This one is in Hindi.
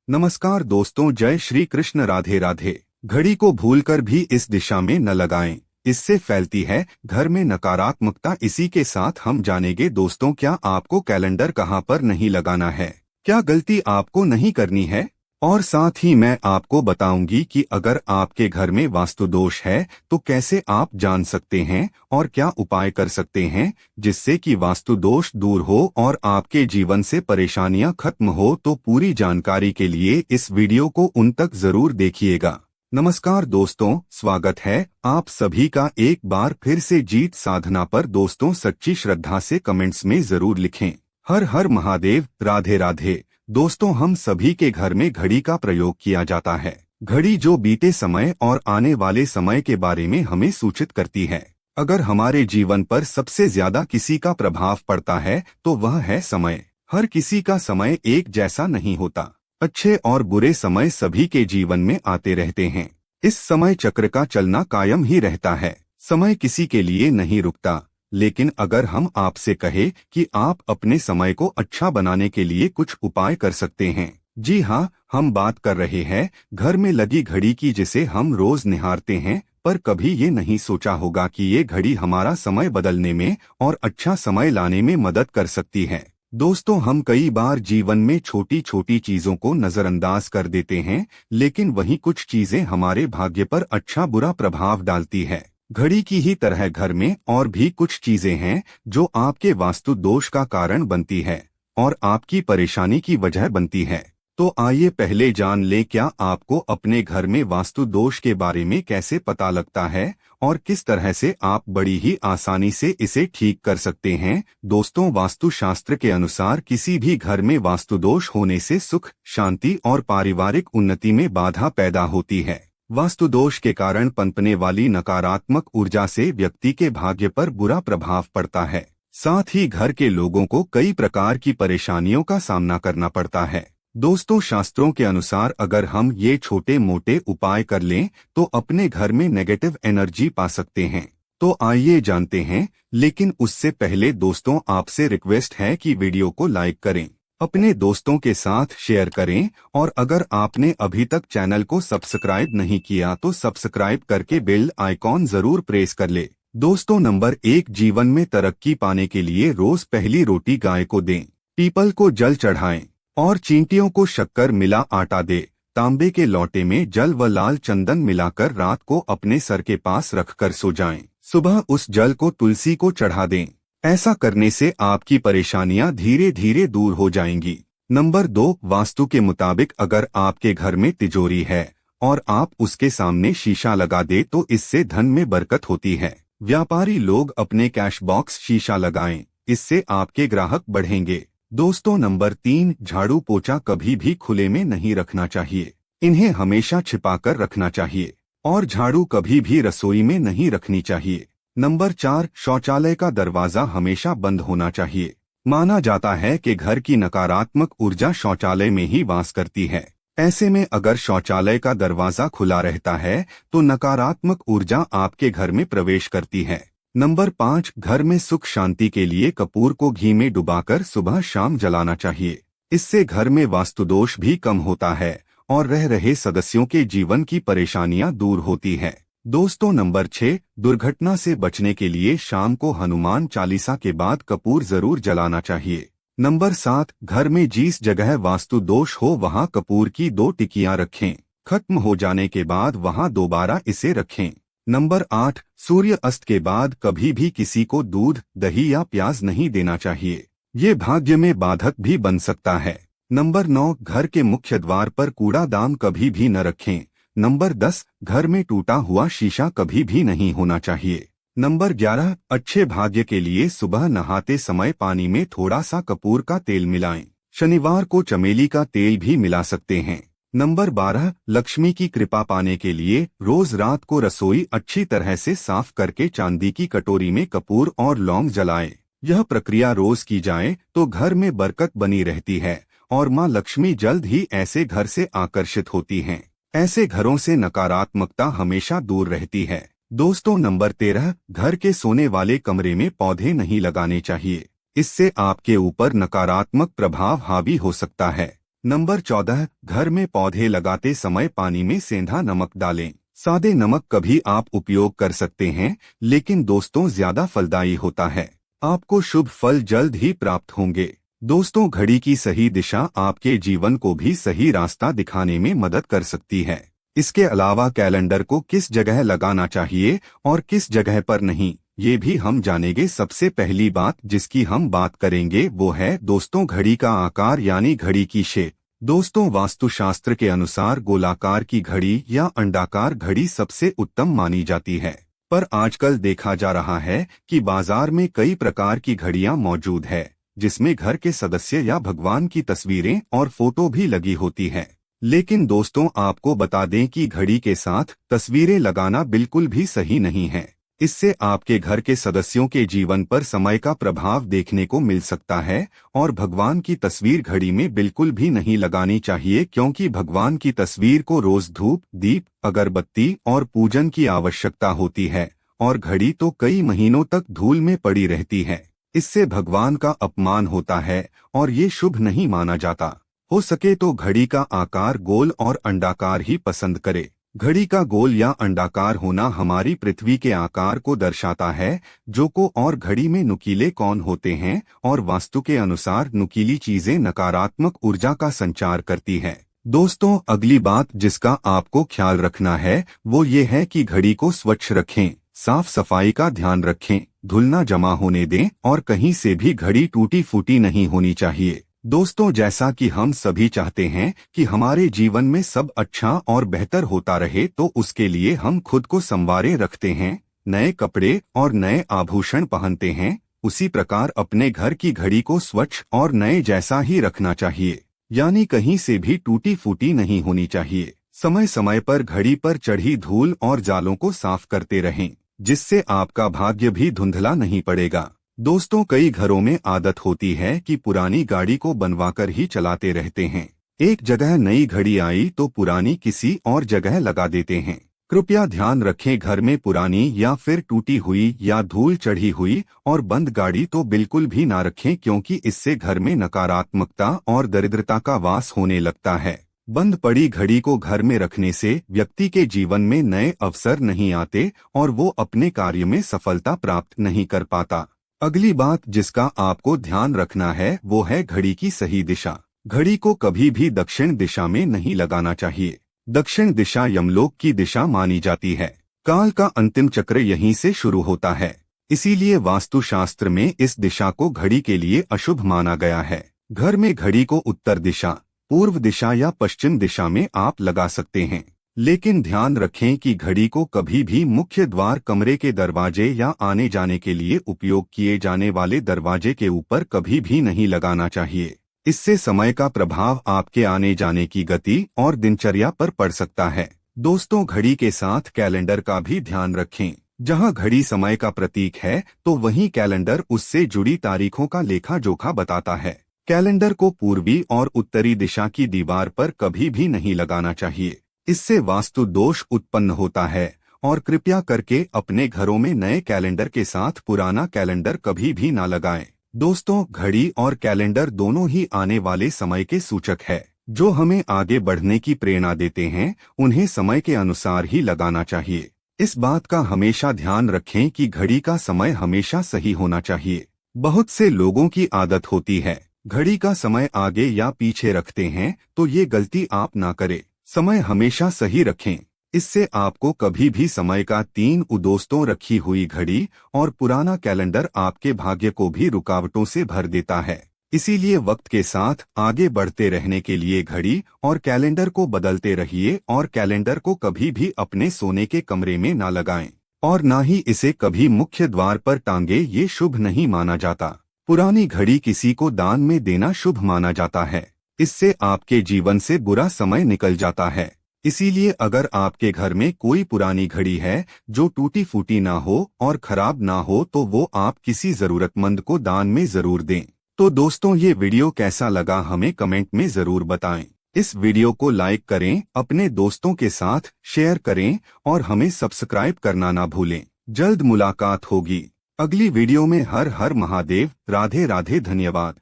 नमस्कार दोस्तों, जय श्री कृष्ण। राधे राधे। घड़ी को भूलकर भी इस दिशा में न लगाएं, इससे फैलती है घर में नकारात्मकता। इसी के साथ हम जानेंगे दोस्तों, क्या आपको कैलेंडर कहाँ पर नहीं लगाना है, क्या गलती आपको नहीं करनी है, और साथ ही मैं आपको बताऊंगी कि अगर आपके घर में वास्तु दोष है तो कैसे आप जान सकते हैं और क्या उपाय कर सकते हैं जिससे कि वास्तु दोष दूर हो और आपके जीवन से परेशानियां खत्म हो। तो पूरी जानकारी के लिए इस वीडियो को उन तक जरूर देखिएगा। नमस्कार दोस्तों, स्वागत है आप सभी का एक बार फिर से जीत साधना पर। दोस्तों, सच्ची श्रद्धा से कमेंट्स में जरूर लिखें हर हर महादेव, राधे राधे। दोस्तों, हम सभी के घर में घड़ी का प्रयोग किया जाता है। घड़ी जो बीते समय और आने वाले समय के बारे में हमें सूचित करती है। अगर हमारे जीवन पर सबसे ज्यादा किसी का प्रभाव पड़ता है तो वह है समय। हर किसी का समय एक जैसा नहीं होता। अच्छे और बुरे समय सभी के जीवन में आते रहते हैं। इस समय चक्र का चलना कायम ही रहता है। समय किसी के लिए नहीं रुकता। लेकिन अगर हम आपसे कहें कि आप अपने समय को अच्छा बनाने के लिए कुछ उपाय कर सकते हैं, जी हाँ, हम बात कर रहे हैं घर में लगी घड़ी की, जिसे हम रोज निहारते हैं, पर कभी ये नहीं सोचा होगा कि ये घड़ी हमारा समय बदलने में और अच्छा समय लाने में मदद कर सकती है। दोस्तों, हम कई बार जीवन में छोटी छोटी चीजों को नजरअंदाज कर देते हैं, लेकिन वहीं कुछ चीजें हमारे भाग्य पर अच्छा बुरा प्रभाव डालती है। घड़ी की ही तरह घर में और भी कुछ चीजें हैं जो आपके वास्तु दोष का कारण बनती है और आपकी परेशानी की वजह बनती है। तो आइए पहले जान लें, क्या आपको अपने घर में वास्तु दोष के बारे में कैसे पता लगता है और किस तरह से आप बड़ी ही आसानी से इसे ठीक कर सकते हैं। दोस्तों, वास्तु शास्त्र के अनुसार किसी भी घर में वास्तु दोष होने से सुख, शांति और पारिवारिक उन्नति में बाधा पैदा होती है। वास्तु दोष के कारण पनपने वाली नकारात्मक ऊर्जा से व्यक्ति के भाग्य पर बुरा प्रभाव पड़ता है। साथ ही घर के लोगों को कई प्रकार की परेशानियों का सामना करना पड़ता है। दोस्तों, शास्त्रों के अनुसार अगर हम ये छोटे मोटे उपाय कर लें तो अपने घर में नेगेटिव एनर्जी पा सकते हैं। तो आइए जानते हैं, लेकिन उससे पहले दोस्तों, आपसे रिक्वेस्ट है कि वीडियो को लाइक करें, अपने दोस्तों के साथ शेयर करें, और अगर आपने अभी तक चैनल को सब्सक्राइब नहीं किया तो सब्सक्राइब करके बेल आइकॉन जरूर प्रेस कर ले। दोस्तों, नंबर 1, जीवन में तरक्की पाने के लिए रोज पहली रोटी गाय को दें, पीपल को जल चढ़ाएं और चींटियों को शक्कर मिला आटा दे। तांबे के लोटे में जल व लाल चंदन मिलाकर रात को अपने सर के पास रखकर सो जाएं। सुबह उस जल को तुलसी को चढ़ा दें। ऐसा करने से आपकी परेशानियां धीरे धीरे दूर हो जाएंगी। नंबर 2, वास्तु के मुताबिक अगर आपके घर में तिजोरी है और आप उसके सामने शीशा लगा दे तो इससे धन में बरकत होती है। व्यापारी लोग अपने कैश बॉक्स शीशा लगाएं, इससे आपके ग्राहक बढ़ेंगे। दोस्तों, नंबर 3, झाड़ू पोछा कभी भी खुले में नहीं रखना चाहिए। इन्हें हमेशा छिपाकर रखना चाहिए और झाड़ू कभी भी रसोई में नहीं रखनी चाहिए। नंबर 4, शौचालय का दरवाजा हमेशा बंद होना चाहिए। माना जाता है कि घर की नकारात्मक ऊर्जा शौचालय में ही वास करती है। ऐसे में अगर शौचालय का दरवाजा खुला रहता है तो नकारात्मक ऊर्जा आपके घर में प्रवेश करती है। नंबर 5, घर में सुख शांति के लिए कपूर को घी में डुबाकर सुबह शाम जलाना चाहिए। इससे घर में वास्तु दोष भी कम होता है और रह रहे सदस्यों के जीवन की परेशानियां दूर होती है। दोस्तों, नंबर 6, दुर्घटना से बचने के लिए शाम को हनुमान चालीसा के बाद कपूर जरूर जलाना चाहिए। नंबर 7, घर में जिस जगह वास्तु दोष हो वहां कपूर की 2 टिकियां रखें। खत्म हो जाने के बाद वहां दोबारा इसे रखें। नंबर 8, सूर्य अस्त के बाद कभी भी किसी को दूध, दही या प्याज नहीं देना चाहिए। ये भाग्य में बाधक भी बन सकता है। नंबर 9, घर के मुख्य द्वार पर कूड़ादान कभी भी न रखें। नंबर 10, घर में टूटा हुआ शीशा कभी भी नहीं होना चाहिए। नंबर 11, अच्छे भाग्य के लिए सुबह नहाते समय पानी में थोड़ा सा कपूर का तेल मिलाएं। शनिवार को चमेली का तेल भी मिला सकते हैं। नंबर 12, लक्ष्मी की कृपा पाने के लिए रोज रात को रसोई अच्छी तरह से साफ करके चांदी की कटोरी में कपूर और लौंग जलाएं। यह प्रक्रिया रोज की जाए तो घर में बरकत बनी रहती है और मां लक्ष्मी जल्द ही ऐसे घर से आकर्षित होती हैं। ऐसे घरों से नकारात्मकता हमेशा दूर रहती है। दोस्तों, नंबर 13, घर के सोने वाले कमरे में पौधे नहीं लगाने चाहिए। इससे आपके ऊपर नकारात्मक प्रभाव हावी हो सकता है। नंबर 14, घर में पौधे लगाते समय पानी में सेंधा नमक डालें। सादे नमक कभी आप उपयोग कर सकते हैं, लेकिन दोस्तों ज्यादा फलदायी होता है। आपको शुभ फल जल्द ही प्राप्त होंगे। दोस्तों, घड़ी की सही दिशा आपके जीवन को भी सही रास्ता दिखाने में मदद कर सकती है। इसके अलावा कैलेंडर को किस जगह लगाना चाहिए और किस जगह पर नहीं, ये भी हम जानेंगे। सबसे पहली बात जिसकी हम बात करेंगे वो है दोस्तों घड़ी का आकार यानी घड़ी की शेप। दोस्तों, वास्तुशास्त्र के अनुसार गोलाकार की घड़ी या अंडाकार घड़ी सबसे उत्तम मानी जाती है, पर आजकल देखा जा रहा है कि बाजार में कई प्रकार की घड़ियां मौजूद है, जिसमें घर के सदस्य या भगवान की तस्वीरें और फोटो भी लगी होती है। लेकिन दोस्तों, आपको बता दें कि घड़ी के साथ तस्वीरें लगाना बिल्कुल भी सही नहीं है। इससे आपके घर के सदस्यों के जीवन पर समय का प्रभाव देखने को मिल सकता है, और भगवान की तस्वीर घड़ी में बिल्कुल भी नहीं लगानी चाहिए, क्योंकि भगवान की तस्वीर को रोज धूप, दीप, अगरबत्ती और पूजन की आवश्यकता होती है, और घड़ी तो कई महीनों तक धूल में पड़ी रहती है। इससे भगवान का अपमान होता है और ये शुभ नहीं माना जाता। हो सके तो घड़ी का आकार गोल और अंडाकार ही पसंद करे। घड़ी का गोल या अंडाकार होना हमारी पृथ्वी के आकार को दर्शाता है, जो को और घड़ी में नुकीले कोण होते हैं, और वास्तु के अनुसार नुकीली चीजें नकारात्मक ऊर्जा का संचार करती है। दोस्तों, अगली बात जिसका आपको ख्याल रखना है वो ये है कि घड़ी को स्वच्छ रखें, साफ सफाई का ध्यान रखें, धूल न जमा होने दें, और कहीं से भी घड़ी टूटी फूटी नहीं होनी चाहिए। दोस्तों, जैसा कि हम सभी चाहते हैं कि हमारे जीवन में सब अच्छा और बेहतर होता रहे, तो उसके लिए हम खुद को संवारे रखते हैं, नए कपड़े और नए आभूषण पहनते हैं। उसी प्रकार अपने घर की घड़ी को स्वच्छ और नए जैसा ही रखना चाहिए, यानी कहीं से भी टूटी फूटी नहीं होनी चाहिए। समय समय पर घड़ी पर चढ़ी धूल और जालों को साफ करते रहें, जिससे आपका भाग्य भी धुंधला नहीं पड़ेगा। दोस्तों, कई घरों में आदत होती है कि पुरानी गाड़ी को बनवाकर ही चलाते रहते हैं। एक जगह नई घड़ी आई तो पुरानी किसी और जगह लगा देते हैं। कृपया ध्यान रखें, घर में पुरानी या फिर टूटी हुई या धूल चढ़ी हुई और बंद गाड़ी तो बिल्कुल भी ना रखें, क्योंकि इससे घर में नकारात्मकता और दरिद्रता का वास होने लगता है। बंद पड़ी घड़ी को घर में रखने से व्यक्ति के जीवन में नए अवसर नहीं आते और वो अपने कार्य में सफलता प्राप्त नहीं कर पाता। अगली बात जिसका आपको ध्यान रखना है वो है घड़ी की सही दिशा। घड़ी को कभी भी दक्षिण दिशा में नहीं लगाना चाहिए। दक्षिण दिशा यमलोक की दिशा मानी जाती है। काल का अंतिम चक्र यहीं से शुरू होता है, इसीलिए वास्तुशास्त्र में इस दिशा को घड़ी के लिए अशुभ माना गया है। घर में घड़ी को उत्तर दिशा, पूर्व दिशा या पश्चिम दिशा में आप लगा सकते हैं, लेकिन ध्यान रखें कि घड़ी को कभी भी मुख्य द्वार, कमरे के दरवाजे या आने जाने के लिए उपयोग किए जाने वाले दरवाजे के ऊपर कभी भी नहीं लगाना चाहिए। इससे समय का प्रभाव आपके आने जाने की गति और दिनचर्या पर पड़ सकता है। दोस्तों, घड़ी के साथ कैलेंडर का भी ध्यान रखें। जहां घड़ी समय का प्रतीक है तो वहीं कैलेंडर उससे जुड़ी तारीखों का लेखा जोखा बताता है। कैलेंडर को पूर्वी और उत्तरी दिशा की दीवार पर कभी भी नहीं लगाना चाहिए, इससे वास्तु दोष उत्पन्न होता है। और कृपया करके अपने घरों में नए कैलेंडर के साथ पुराना कैलेंडर कभी भी ना लगाएं। दोस्तों, घड़ी और कैलेंडर दोनों ही आने वाले समय के सूचक है, जो हमें आगे बढ़ने की प्रेरणा देते हैं। उन्हें समय के अनुसार ही लगाना चाहिए। इस बात का हमेशा ध्यान रखें कि घड़ी का समय हमेशा सही होना चाहिए। बहुत से लोगों की आदत होती है घड़ी का समय आगे या पीछे रखते हैं, तो ये गलती आप ना करें। समय हमेशा सही रखें, इससे आपको कभी भी समय का 3 दोस्तों रखी हुई घड़ी और पुराना कैलेंडर आपके भाग्य को भी रुकावटों से भर देता है। इसीलिए वक्त के साथ आगे बढ़ते रहने के लिए घड़ी और कैलेंडर को बदलते रहिए, और कैलेंडर को कभी भी अपने सोने के कमरे में ना लगाएं, और ना ही इसे कभी मुख्य द्वार पर टांगे। ये शुभ नहीं माना जाता। पुरानी घड़ी किसी को दान में देना शुभ माना जाता है। इससे आपके जीवन से बुरा समय निकल जाता है। इसीलिए अगर आपके घर में कोई पुरानी घड़ी है जो टूटी फूटी ना हो और खराब ना हो, तो वो आप किसी जरूरतमंद को दान में जरूर दें। तो दोस्तों, ये वीडियो कैसा लगा हमें कमेंट में जरूर बताएं। इस वीडियो को लाइक करें, अपने दोस्तों के साथ शेयर करें और हमें सब्सक्राइब करना ना भूलें। जल्द मुलाकात होगी अगली वीडियो में। हर हर महादेव। राधे राधे। धन्यवाद।